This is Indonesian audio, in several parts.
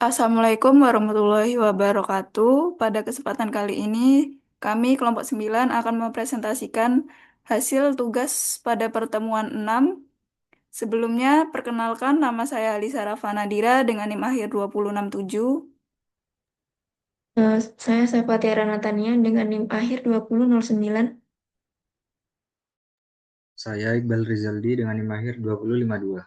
Assalamualaikum warahmatullahi wabarakatuh. Pada kesempatan kali ini, kami kelompok 9 akan mempresentasikan hasil tugas pada pertemuan 6. Sebelumnya, perkenalkan nama saya Alisa Rafa Nadira dengan NIM akhir 2067. Saya Saifatiara Natania dengan NIM akhir 2009. Saya Iqbal Rizaldi dengan NIM akhir 2052.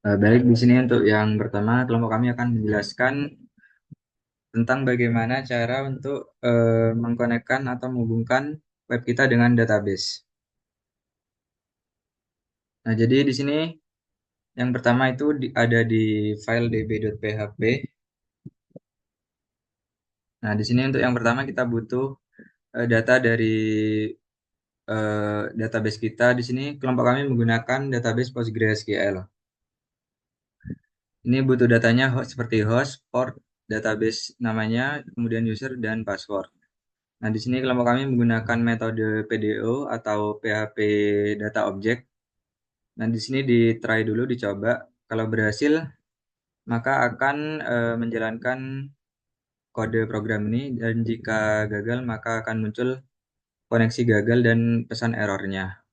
Baik, di sini untuk yang pertama, kelompok kami akan menjelaskan tentang bagaimana cara untuk mengkonekkan atau menghubungkan web kita dengan database. Nah, jadi di sini yang pertama itu ada di file db.php. Nah, di sini untuk yang pertama kita butuh data dari database kita. Di sini kelompok kami menggunakan database PostgreSQL. Ini butuh datanya seperti host, port, database namanya, kemudian user dan password. Nah, di sini kelompok kami menggunakan metode PDO atau PHP Data Object. Nah, di sini di try dulu, dicoba. Kalau berhasil, maka akan menjalankan kode program ini, dan jika gagal, maka akan muncul koneksi gagal dan pesan errornya.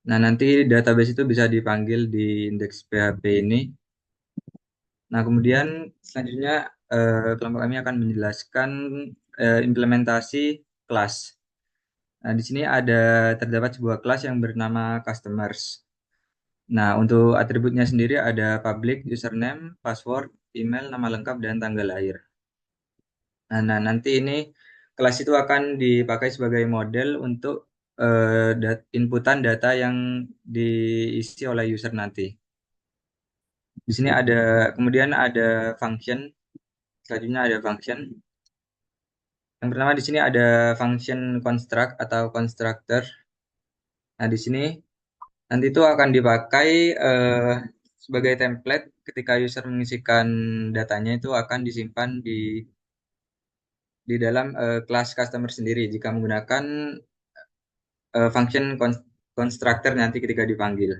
Nah, nanti database itu bisa dipanggil di indeks PHP ini. Nah, kemudian selanjutnya kelompok kami akan menjelaskan implementasi kelas. Nah, di sini terdapat sebuah kelas yang bernama customers. Nah, untuk atributnya sendiri ada public, username, password, email, nama lengkap, dan tanggal lahir. Nanti ini kelas itu akan dipakai sebagai model untuk inputan data yang diisi oleh user nanti. Di sini kemudian ada function. Selanjutnya ada function. Yang pertama di sini ada function construct atau constructor. Nah, di sini nanti itu akan dipakai sebagai template ketika user mengisikan datanya, itu akan disimpan di dalam kelas customer sendiri jika menggunakan function constructor nanti ketika dipanggil.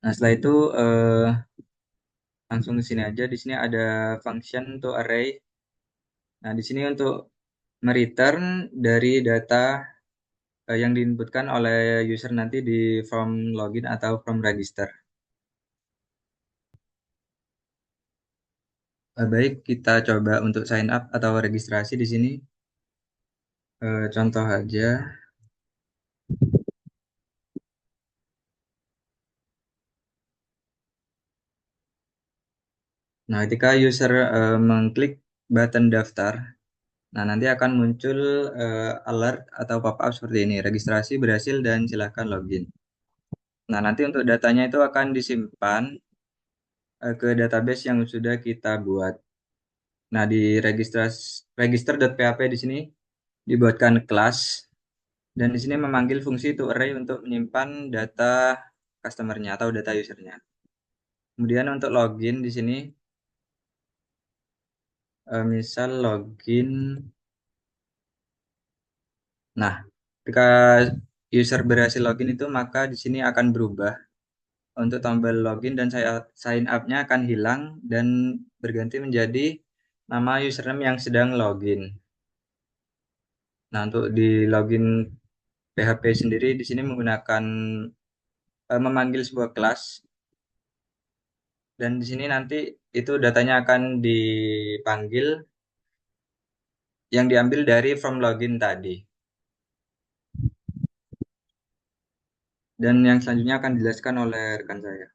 Nah, setelah itu langsung ke sini aja. Di sini ada function untuk array. Nah, di sini untuk mereturn dari data yang diinputkan oleh user nanti di form login atau form register. Baik, kita coba untuk sign up atau registrasi di sini. Contoh aja. Nah, ketika user mengklik button daftar, nah nanti akan muncul alert atau pop-up seperti ini. Registrasi berhasil dan silakan login. Nah, nanti untuk datanya itu akan disimpan ke database yang sudah kita buat. Nah, di register.php di sini dibuatkan kelas, dan di sini memanggil fungsi to array untuk menyimpan data customernya atau data usernya. Kemudian untuk login di sini misal login. Nah, ketika user berhasil login itu, maka di sini akan berubah untuk tombol login, dan saya sign up-nya akan hilang dan berganti menjadi nama username yang sedang login. Nah, untuk di login PHP sendiri di sini menggunakan memanggil sebuah kelas, dan di sini nanti itu datanya akan dipanggil yang diambil dari form login tadi. Dan yang selanjutnya akan dijelaskan oleh rekan saya.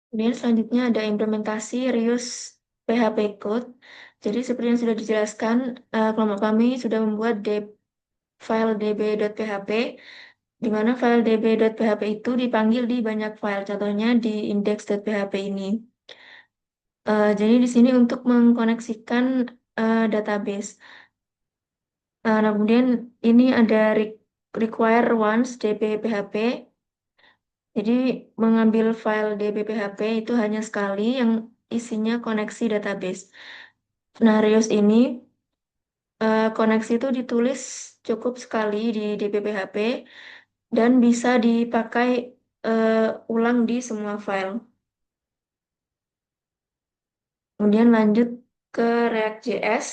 Kemudian selanjutnya ada implementasi reuse PHP code. Jadi seperti yang sudah dijelaskan, kelompok kami sudah membuat file db.php, di mana file db.php itu dipanggil di banyak file, contohnya di index.php ini. Jadi di sini untuk mengkoneksikan database. Nah, kemudian ini ada require once db.php. Jadi mengambil file db.php itu hanya sekali yang isinya koneksi database. Nah, Rios ini koneksi itu ditulis cukup sekali di db.php dan bisa dipakai ulang di semua file. Kemudian lanjut ke React.js.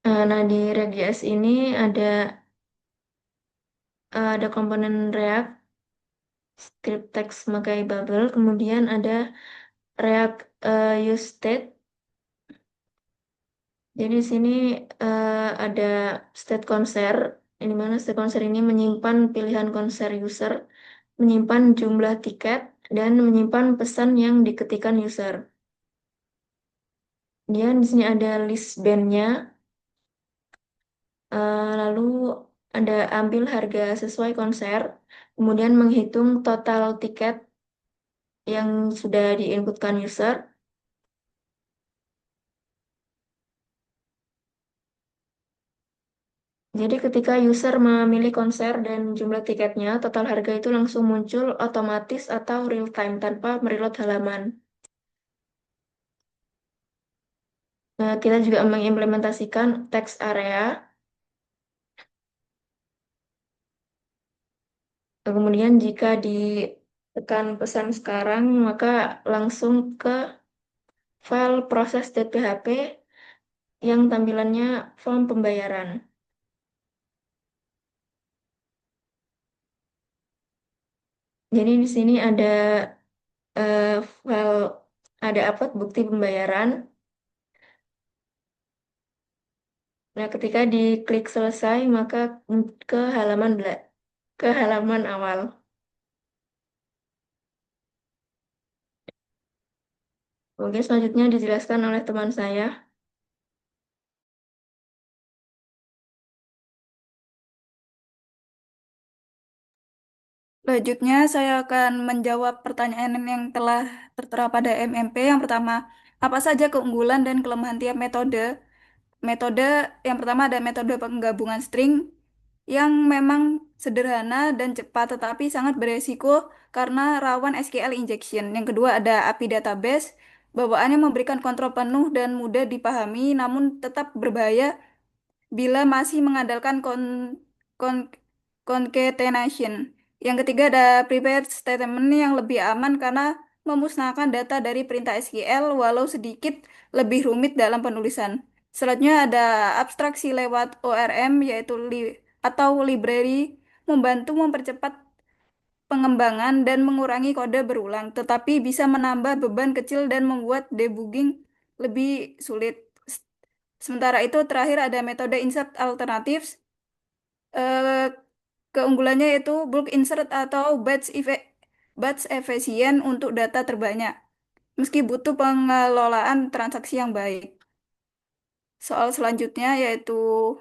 Nah, di React.js ini ada komponen React, script text memakai bubble, kemudian ada React use state. Jadi di sini ada state konser, di mana state konser ini menyimpan pilihan konser user, menyimpan jumlah tiket, dan menyimpan pesan yang diketikkan user. Kemudian di sini ada list bandnya, lalu ada ambil harga sesuai konser, kemudian menghitung total tiket yang sudah diinputkan user. Jadi ketika user memilih konser dan jumlah tiketnya, total harga itu langsung muncul otomatis atau real time tanpa mereload halaman. Nah, kita juga mengimplementasikan text area. Kemudian jika ditekan pesan sekarang, maka langsung ke file proses.php yang tampilannya form pembayaran. Jadi di sini file ada upload bukti pembayaran. Nah, ketika diklik selesai, maka ke ke halaman awal. Mungkin selanjutnya dijelaskan oleh teman saya. Selanjutnya, saya akan menjawab pertanyaan yang telah tertera pada MMP. Yang pertama, apa saja keunggulan dan kelemahan tiap metode? Metode yang pertama ada metode penggabungan string yang memang sederhana dan cepat, tetapi sangat beresiko karena rawan SQL injection. Yang kedua ada API database, bawaannya memberikan kontrol penuh dan mudah dipahami, namun tetap berbahaya bila masih mengandalkan kon concatenation. Yang ketiga ada prepared statement yang lebih aman karena memusnahkan data dari perintah SQL walau sedikit lebih rumit dalam penulisan. Selanjutnya ada abstraksi lewat ORM yaitu atau library membantu mempercepat pengembangan dan mengurangi kode berulang, tetapi bisa menambah beban kecil dan membuat debugging lebih sulit. Sementara itu, terakhir ada metode insert alternatives. Eh, Keunggulannya yaitu bulk insert atau batch efisien untuk data terbanyak, meski butuh pengelolaan transaksi yang baik. Soal selanjutnya yaitu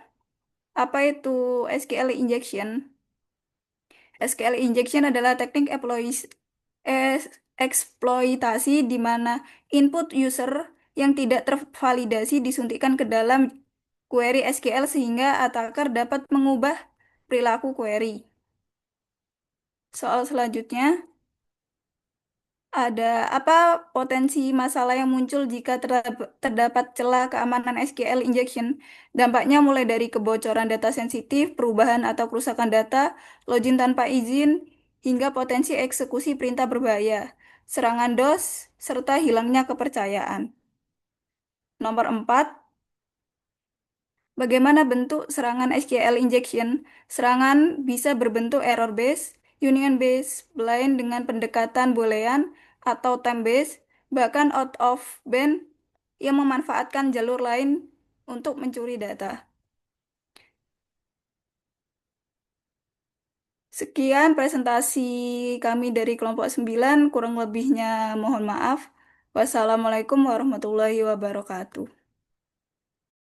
apa itu SQL injection? SQL injection adalah teknik eksploitasi di mana input user yang tidak tervalidasi disuntikkan ke dalam query SQL sehingga attacker dapat mengubah perilaku query. Soal selanjutnya, ada apa potensi masalah yang muncul jika terdapat celah keamanan SQL injection? Dampaknya mulai dari kebocoran data sensitif, perubahan atau kerusakan data, login tanpa izin, hingga potensi eksekusi perintah berbahaya, serangan DOS, serta hilangnya kepercayaan. Nomor 4, bagaimana bentuk serangan SQL injection? Serangan bisa berbentuk error base, union base, blind dengan pendekatan boolean, atau time base, bahkan out of band yang memanfaatkan jalur lain untuk mencuri data. Sekian presentasi kami dari kelompok 9, kurang lebihnya mohon maaf. Wassalamualaikum warahmatullahi wabarakatuh.